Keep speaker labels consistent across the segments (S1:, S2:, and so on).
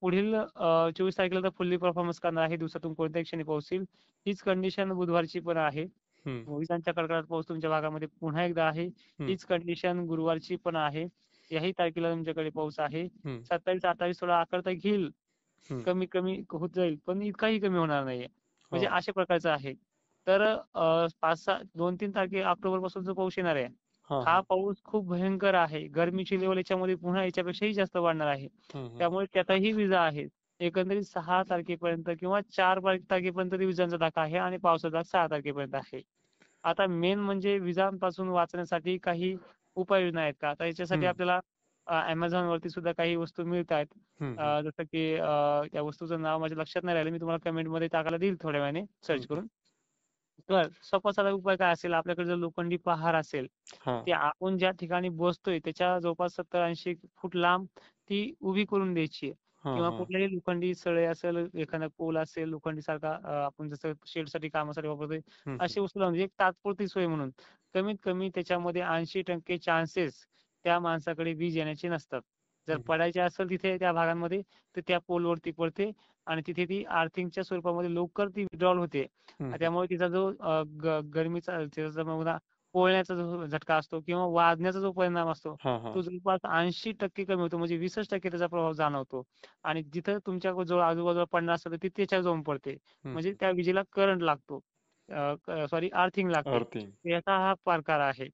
S1: पुढील 24 तारखेला तर फुल्ली परफॉर्मन्स करणार आहे. दिवसातून कोणत्याही क्षणी पाऊस येईल. हीच कंडिशन बुधवारची पण आहे.
S2: हम्म.
S1: विजांच्या कडकडाट पाऊस तुमच्या भागामध्ये पुन्हा एकदा आहे.
S2: हम्म.
S1: हीच कंडिशन गुरुवारची पण आहे. याही तारखेला तुमच्याकडे पाऊस आहे.
S2: हम्म.
S1: 27, 28 थोडा आकडता घेईल.
S2: हम्म.
S1: कमी कमी होत जाईल, पण इतकाही कमी होणार नाहीये.
S2: हो.
S1: म्हणजे अशा प्रकारचं आहे. तर 5-6 2-3 ऑक्टोबर पासून जो पाऊस येणार आहे,
S2: हा
S1: हा
S2: हा.
S1: पाऊस खूप भयंकर आहे. गरमीची लेव्हल याच्यामध्ये पुन्हा याच्यापेक्षाही जास्त वाढणार आहे.
S2: हम्म. हम्म.
S1: त्यामुळे त्यातही विजा आहेत. एकंदरीत 6 तारखेपर्यंत किंवा 4 तारखेपर्यंत तरी विजांचा धोका आहे आणि पावसाचा 6 तारखेपर्यंत आहे. आता मेन म्हणजे विजांपासून वाचण्यासाठी काही उपाययोजना आहेत का? आता याच्यासाठी
S2: हम्म.
S1: आपल्याला Amazon वरती सुद्धा काही वस्तू मिळतायत.
S2: हम्म. हम्म.
S1: जसं की त्या वस्तूचं नाव माझ्या लक्षात नाही राहिलं. मी तुम्हाला कमेंटमध्ये टाकायला देईल थोड्या वेळाने सर्च
S2: हम्म.
S1: करून. तर सोपा साधा उपाय काय असेल, आपल्याकडे जर लोखंडी पहार असेल,
S2: हा.
S1: ते आपण ज्या ठिकाणी बसतोय त्याच्या जवळपास 70-80 फूट लांब ती उभी करून द्यायची आहे.
S2: हा
S1: किंवा
S2: हा.
S1: कुठल्याही लोखंडी सळई असेल, एखादा पोल असेल, लोखंडी सारखा आपण जसं शेडसाठी कामासाठी वापरतोय,
S2: हम्म. हम्म.
S1: अशी वस्तू लावून एक तात्पुरती सोय म्हणून. कमीत कमी त्याच्यामध्ये 80% चान्सेस त्या माणसाकडे वीज येण्याचे नसतात. जर
S2: हम्म.
S1: पडायचे असेल तिथे त्या भागांमध्ये, तर त्या पोलवरती पडते आणि तिथे ती अर्थिंगच्या स्वरूपामध्ये लवकर ती विड्रॉल होते.
S2: हम्म.
S1: त्यामुळे तिचा जो गरमीचा त्याचा म्हणा पोळण्याचा जो झटका असतो किंवा वाजण्याचा जो परिणाम असतो,
S2: हा हा.
S1: तो जवळपास 80% कमी होतो. म्हणजे 20% त्याचा प्रभाव जाणवतो. आणि जिथं तुमच्या जवळ आजूबाजूला पडणार असेल तर ती त्याच्यावर जाऊन पडते. म्हणजे
S2: हम्म.
S1: त्या विजेला करंट लागतो. सॉरी अर्थिंग लागते.
S2: अर्थिंग.
S1: याचा हा प्रकार आहे.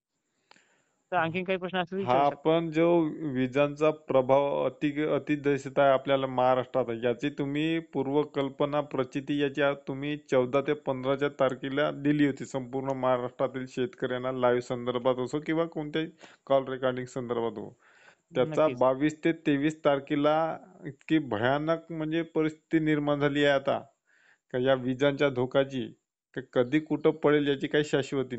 S1: तर आणखीन काही प्रश्न असतील तर
S2: हा
S1: विचारू शकता.
S2: पण जो विजांचा प्रभाव अति दिसत आहे आपल्याला महाराष्ट्रात, याची तुम्ही पूर्वकल्पना प्रचिती याची तुम्ही 14 ते 15 तारखेला दिली होती संपूर्ण महाराष्ट्रातील शेतकऱ्यांना, लाईव्ह संदर्भात असो किंवा कोणत्याही कॉल रेकॉर्डिंग संदर्भात हो. त्याचा
S1: नक्कीच.
S2: 22 ते 23 तारखेला इतकी भयानक म्हणजे परिस्थिती निर्माण झाली आहे आता, का या विजांच्या धोकाची, कधी कुठं पडेल याची काही शाश्वती नाही.